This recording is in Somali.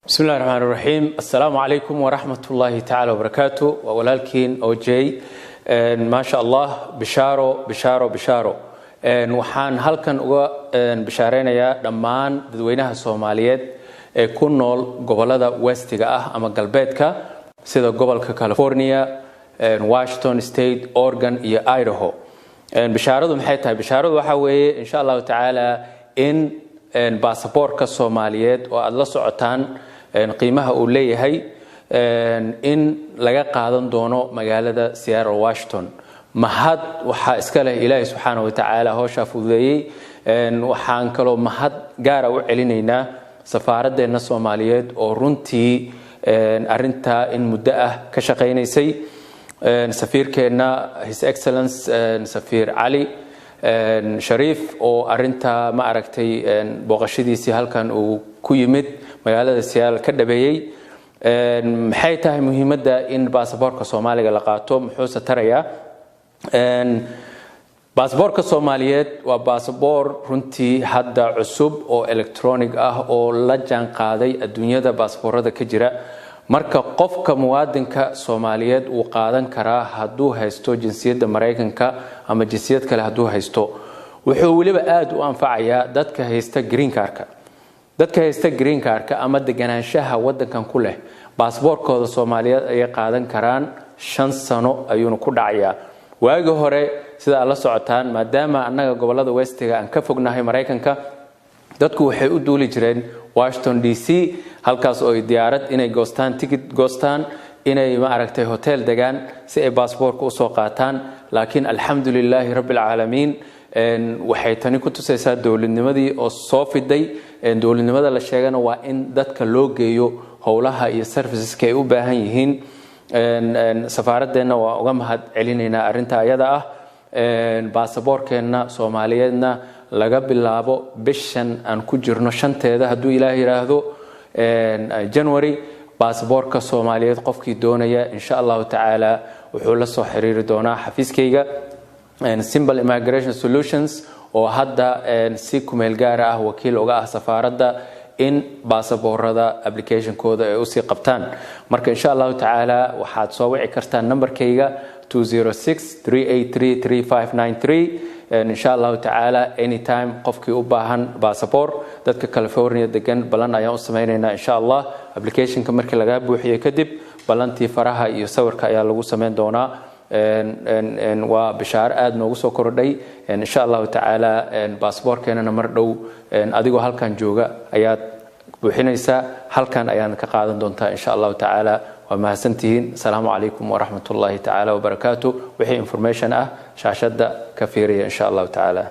بسم الله الرحمن الرحيم. السلام عليكم ورحمة الله تعالى وبركاته. وولالكين أوجي ما شاء الله بشارو وحان هلكن بشارين يا دمان دوينها الصوماليات كنول قبلة ويستيجا أما قلبتك سيدا قبل كاليفورنيا واشنطن ستيت أورغان يا أيداهو بشارة محيطها بشارة وحوي إن شاء الله تعالى إن باسبور كالصوماليات وأدلا سعطان قيمها أولي هي إن لقى قادن دونو مقالة سيارة واشنطن مهد وحا إسكاله إلهي سبحانه وتعالى هو شافو ذي وحان كلو مهد قارة وعلينينا سفارة دينا الصوماليات ورنتي أرنتا إن مدأة كشقينيسي سفير كينا His Excellence سفير علي شريف oo arinta ma aragtay booqashadiisi halkan uu ku yimid magaalada Siyaal ka dhabeeyay maxay tahay muhiimadda in baasaboorka Soomaaliga la qaato muxuu taraya baasaboorka Soomaaliyeed waa baasaboor runtii hadda cusub oo electronic ah oo la jaan qaaday adduunyada baasaboorada ka jira marka qofka muwaadinka Soomaaliyeed uu qaadan karaa haduu haysto jinsiyadda Mareykanka ama jinsiyad kale haduu haysto wuxuu waliba aad u anfacayaa dadka haysta green cardka ama deganaanshaha wadankan ku leh baasaboorkooda Soomaaliyeed ay qaadan karaan 5 sano ayuu ku dhacayaa waagi hore sida la socotaan maadaama annaga gobolada Westiga aan ka fognahay Mareykanka dadku waxay u duuli jireen Washington DC halkaas oo diyaarad inay goostaan ticket goostaan inay ma aragtay hotel degan si ay baasaboorka u soo qaataan laakiin alxamdulillah rabbil alamin waxay tani ku tusaysaa dawladnimadii oo soo fiday dawladnimada la sheegana waa in dadka loo geeyo howlaha iyo serviceska ay u baahan yihiin safaaraddeena waa uga mahad celinaynaa arinta ayada ah baasaboorkeena Soomaaliyeedna laga bilaabo bishan aan ku jirno shanteeda haduu Ilaahay yiraahdo January baasaboorka Soomaaliyeed qofkii doonaya insha Allah taala wuxuu la soo xiriiri doonaa xafiiskayga Simple Immigration Solutions oo hadda si kumeel gaar ah wakiil uga ah safaaradda in baasaboorada application kooda ay u sii qabtaan marka insha Allah taala waxaad soo wici kartaan numberkayga 206-383-3593 إن شاء الله تعالى anytime قفكي أباهن باسبور دتك كاليفورنيا دجن بلان أيام سميننا إن شاء الله application كمركي لجاب وحية كدب بلانتي فرها يصور كأيام لو سمين دونا وبشار آد نوجسو كردي إن شاء الله تعالى باسبور كنا نمردو أديكو هل كان جوجا آيات بحنيسا هل كان أيام كقاعدة دونتا إن شاء الله تعالى وما سنتين السلام عليكم ورحمة الله تعالى وبركاته وحي information شاشة كفيرية إن شاء الله تعالى